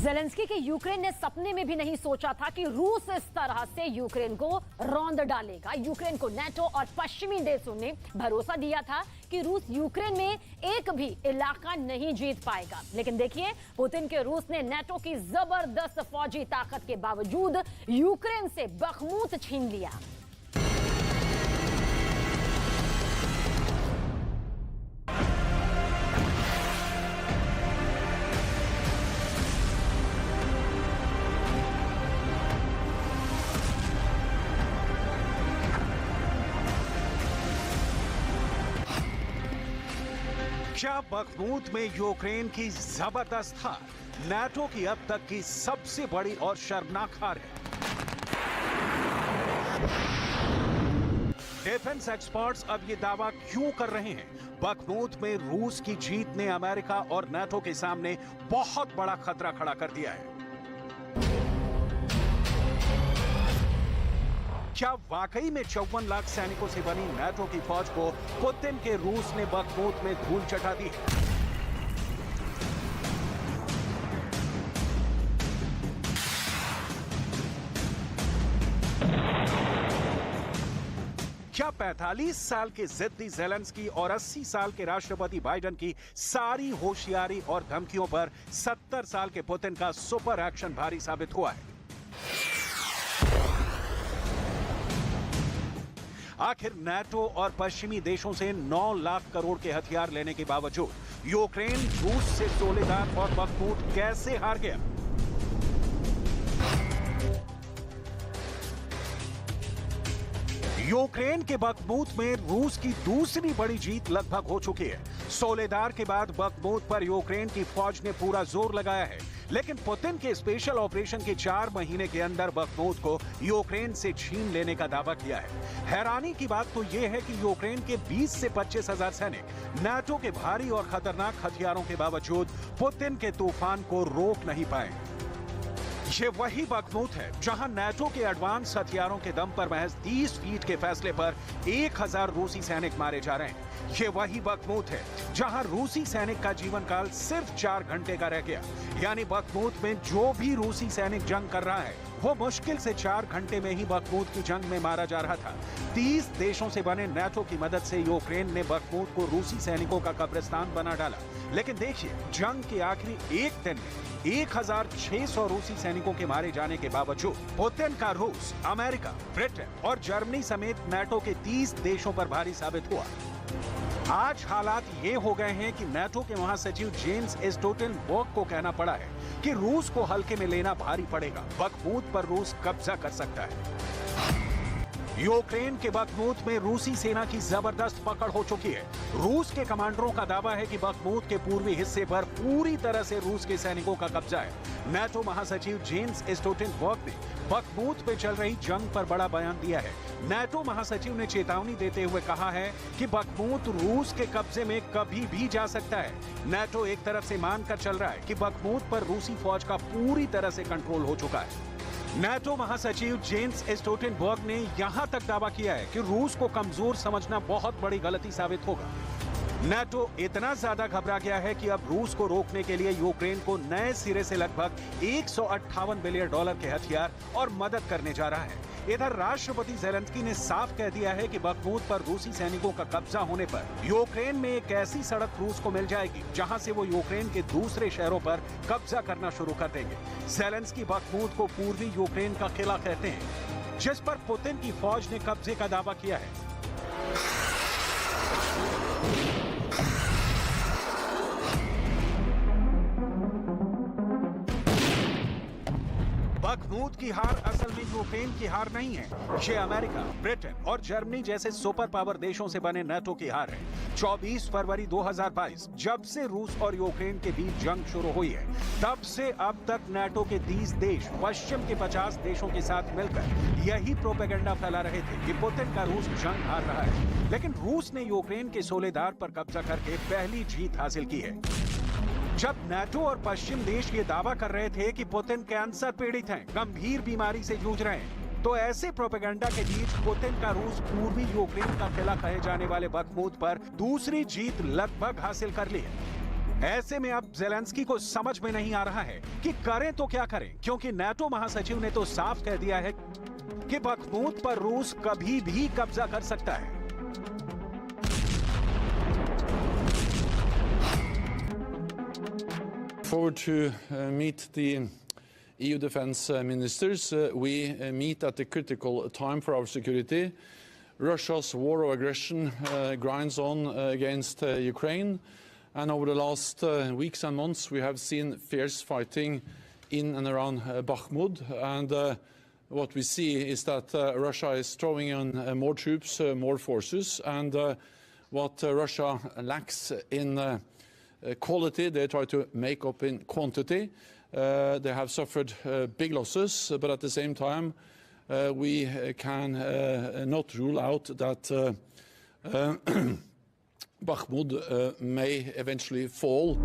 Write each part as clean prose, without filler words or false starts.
Zelensky के Ukraine ने सपने में भी नहीं सोचा था कि रूस इस तरह से यूक्रेन को रौंद डालेगा। यूक्रेन को नाटो और पश्चिमी देशों ने भरोसा दिया था कि रूस यूक्रेन में एक भी इलाका नहीं जीत पाएगा। लेकिन देखिए, पुतिन के रूस ने नाटो की जबरदस्त फौजी ताकत के बावजूद यूक्रेन से बखमूत छीन लिया। क्या बखमूत में यूक्रेन की जबरदस्त हार नाटो की अब तक की सबसे बड़ी और शर्मनाक हार है? डिफेंस एक्सपर्ट्स अब ये दावा क्यों कर रहे हैं? बखमूत में रूस की जीत ने अमेरिका और नाटो के सामने बहुत बड़ा खतरा खड़ा कर दिया है। क्या वाकई में 54 लाख सैनिकों से बनी नाटो की फौज को पुतिन के रूस ने बखमूत में धूल चटा दी? क्या 45 साल के जिद्दी ज़ेलेंस्की और 80 साल के राष्ट्रपति बाइडेन की सारी होशियारी और धमकियों पर 70 साल के पुतिन का सुपर एक्शन भारी साबित हुआ है? आखिर नाटो और पश्चिमी देशों से 9 लाख करोड़ के हथियार लेने के बावजूद यूक्रेन रूस से सोलेदार और बखमूत कैसे हार गया? यूक्रेन के बखमूत में रूस की दूसरी बड़ी जीत लगभग हो चुकी है। सोलेदार के बाद बखमूत पर यूक्रेन की फौज ने पूरा जोर लगाया है, लेकिन पुतिन के स्पेशल ऑपरेशन के 4 महीने के अंदर बखमूत को यूक्रेन से छीन लेने का दावा किया है। हैरानी की बात तो यह है कि यूक्रेन के 20 से 25 हजार सैनिक नाटो के भारी और खतरनाक हथियारों के बावजूद पुतिन के तूफान को रोक नहीं पाए। ये वही बखमूत है जहां नाटो के एडवांस हथियारों के दम पर महज 30 फीट के फैसले पर 1000 रूसी सैनिक मारे जा रहे हैं। ये वही बखमूत है जहां रूसी सैनिक का जीवन काल सिर्फ 4 घंटे का रह गया। यानी बखमूत में जो भी रूसी सैनिक जंग कर रहा है वो मुश्किल से 4 घंटे में ही बखमूत की जंग में मारा जा रहा था। 30 देशों से बने नाटो की मदद से यूक्रेन ने बखमूत को रूसी सैनिकों का कब्रिस्तान बना डाला। लेकिन देखिए, जंग के आखिरी एक दिन में 1600 रूसी सैनिकों के मारे जाने के बावजूद पुतिन का रूस, अमेरिका, ब्रिटेन और जर्मनी समेत नाटो के 30 देशों पर भारी साबित हुआ। आज हालात ये हो गए हैं कि नाटो के महासचिव जेम्स स्टोल्टनबर्ग को कहना पड़ा है कि रूस को हल्के में लेना भारी पड़ेगा। बखमूत पर रूस कब्जा कर सकता है। यूक्रेन के बखमूत में रूसी सेना की जबरदस्त पकड़ हो चुकी है। रूस के कमांडरों का दावा है कि बखमूत के पूर्वी हिस्से पर पूरी तरह से रूस के सैनिकों का कब्जा है। नाटो महासचिव जेम्स स्टोल्टनबर्ग ने बखमूत पे चल रही जंग पर बड़ा बयान दिया है। नाटो महासचिव ने चेतावनी देते हुए कहा है कि बखमूत रूस के कब्जे में कभी भी जा सकता है। नाटो एक तरफ से मानकर चल रहा है कि बखमूत पर रूसी फौज का पूरी तरह से कंट्रोल हो चुका है। नाटो महासचिव जेम्स स्टोल्टनबर्ग ने यहां तक दावा किया है कि रूस को कमजोर समझना बहुत बड़ी गलती साबित होगा। नाटो इतना ज्यादा घबरा गया है कि अब रूस को रोकने के लिए यूक्रेन को नए सिरे से लगभग $158 बिलियन के हथियार और मदद करने जा रहा है। इधर राष्ट्रपति ज़ेलेंस्की ने साफ कह दिया है कि बखमूत पर रूसी सैनिकों का कब्जा होने पर यूक्रेन में एक ऐसी सड़क रूस को मिल जाएगी जहां से वो यूक्रेन के दूसरे शहरों पर कब्जा करना शुरू कर देंगे। ज़ेलेंस्की बखमूत को पूर्वी यूक्रेन का किला कहते हैं, जिस पर पुतिन की फौज ने कब्जे का दावा किया है। बखमूत की हार असल में यूक्रेन की हार नहीं है, ये अमेरिका, ब्रिटेन और जर्मनी जैसे सुपर पावर देशों से बने नाटो की हार है। 24 फरवरी 2022 जब से रूस और यूक्रेन के बीच जंग शुरू हुई है, तब से अब तक नाटो के 30 देश पश्चिम के 50 देशों के साथ मिलकर यही प्रोपेगेंडा फैला रहे थे कि पुतिन का रूस जंग हार रहा है। लेकिन रूस ने यूक्रेन के सोलेदार पर कब्जा करके पहली जीत हासिल की है। जब नाटो और पश्चिम देश ये दावा कर रहे थे कि पुतिन कैंसर पीड़ित हैं, गंभीर बीमारी से जूझ रहे हैं, तो ऐसे प्रोपेगेंडा के बीच पुतिन का रूस पूर्वी यूक्रेन का किला कहे जाने वाले बखमूत पर दूसरी जीत लगभग हासिल कर ली है। ऐसे में अब ज़ेलेंस्की को समझ में नहीं आ रहा है कि करें तो क्या करें, क्योंकि नाटो महासचिव ने तो साफ कह दिया है कि बखमूत पर रूस कभी भी कब्जा कर सकता है। Forward to meet the EU defense ministers. We meet at a critical time for our security. Russia's war of aggression grinds on against Ukraine. And over the last weeks and months, we have seen fierce fighting in and around Bakhmut. And what we see is that Russia is throwing in more troops, more forces. And what Russia lacks in quality, they try to make up in quantity. They have suffered big losses, but at the same time, we can not rule out that Bakhmut may eventually fall.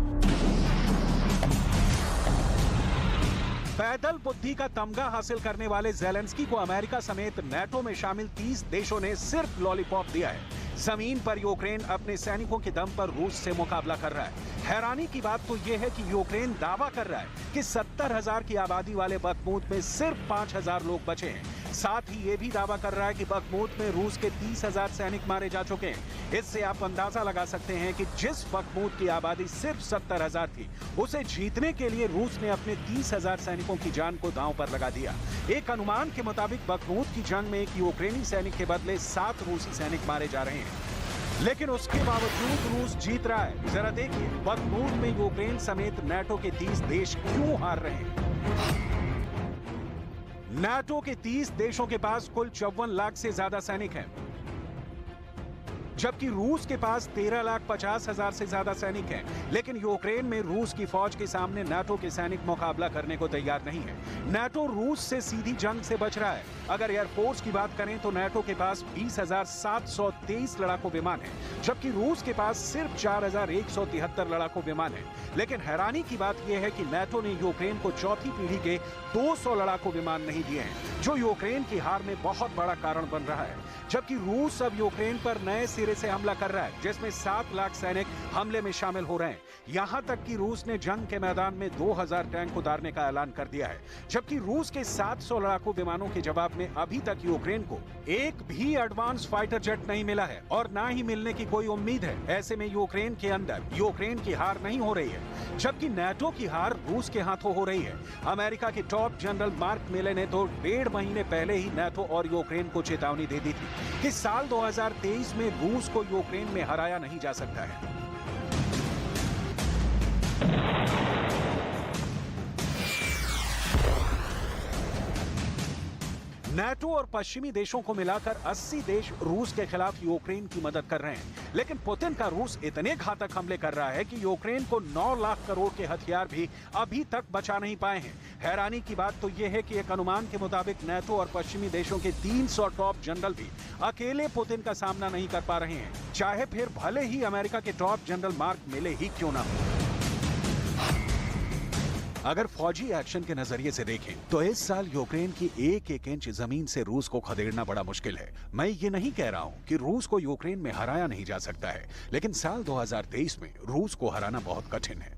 पैदल बुद्धि का तमगा हासिल करने वाले Zelensky को America समेत NATO में शामिल 30 देशों ने सिर्फ लॉलीपॉप दिया है। जमीन पर यूक्रेन अपने सैनिकों के दम पर रूस से मुकाबला कर रहा है। हैरानी की बात तो यह है कि यूक्रेन दावा कर रहा है कि 70,000 की आबादी वाले बखमूत में सिर्फ 5,000 लोग बचे हैं। साथ ही ये भी दावा कर रहा है कि बखमूत में रूस के 30,000 सैनिक मारे जा चुके हैं। इससे आप अंदाजा लगा सकते हैं कि जिस बखमूत की आबादी सिर्फ 70,000 थी, उसे जीतने के लिए रूस ने अपने 30,000 सैनिकों की जान को दांव पर लगा दिया। एक अनुमान के मुताबिक बखमूत की जंग में एक यूक्रेनी सैनिक के बदले 7 रूसी सैनिक मारे जा रहे हैं, लेकिन उसके बावजूद रूस जीत रहा है। जरा देखिए बखमूत में यूक्रेन समेत नाटो के 30 देश क्यों हार रहे हैं। नाटो के 30 देशों के पास कुल 54 लाख से ज्यादा सैनिक हैं, जबकि रूस के पास 13,50,000 से ज्यादा सैनिक हैं। लेकिन यूक्रेन में रूस की फौज के सामने नाटो के सैनिक मुकाबला करने को तैयार नहीं है। नाटो रूस से सीधी जंग से बच रहा है। अगर एयरफोर्स की बात करें तो नाटो के पास 20,723 लड़ाकू विमान है, जबकि रूस के पास सिर्फ 4,173 लड़ाकू विमान है। लेकिन हैरानी की बात यह है कि नाटो ने यूक्रेन को चौथी पीढ़ी के 200 लड़ाकू विमान नहीं दिए हैं, जो यूक्रेन की हार में बहुत बड़ा कारण बन रहा है। जबकि रूस अब यूक्रेन पर नए सिरे से हमला कर रहा है, जिसमें 7 लाख सैनिक हमले में शामिल हो रहे हैं। यहां तक कि रूस ने जंग के मैदान में 2000 टैंक उतारने का ऐलान कर दिया है, जबकि रूस के 700 लड़ाकू विमानों के जवाब में अभी तक यूक्रेन को एक भी एडवांस फाइटर जेट नहीं मिला है और ना ही मिलने की कोई उम्मीद है। ऐसे में यूक्रेन के अंदर यूक्रेन की हार नहीं हो रही है, जबकि नाटो की हार रूस के हाथों हो रही है। अमेरिका के टॉप जनरल मार्क मिले ने तो 1.5 महीने पहले ही नाटो और यूक्रेन को चेतावनी दे दी थी कि साल 2023 में रूस को यूक्रेन में हराया नहीं जा सकता है। नाटो और पश्चिमी देशों को मिलाकर 80 देश रूस के खिलाफ यूक्रेन की मदद कर रहे हैं, लेकिन पुतिन का रूस इतने घातक हमले कर रहा है कि यूक्रेन को 9 लाख करोड़ के हथियार भी अभी तक बचा नहीं पाए हैं। हैरानी की बात तो यह है कि एक अनुमान के मुताबिक नाटो और पश्चिमी देशों के 300 टॉप जनरल भी अकेले पुतिन का सामना नहीं कर पा रहे हैं, चाहे फिर भले ही अमेरिका के टॉप जनरल मार्क मिले ही क्यों ना हो। अगर फौजी एक्शन के नजरिए से देखें तो इस साल यूक्रेन की एक इंच जमीन से रूस को खदेड़ना बड़ा मुश्किल है। मैं ये नहीं कह रहा हूं कि रूस को यूक्रेन में हराया नहीं जा सकता है, लेकिन साल 2023 में रूस को हराना बहुत कठिन है।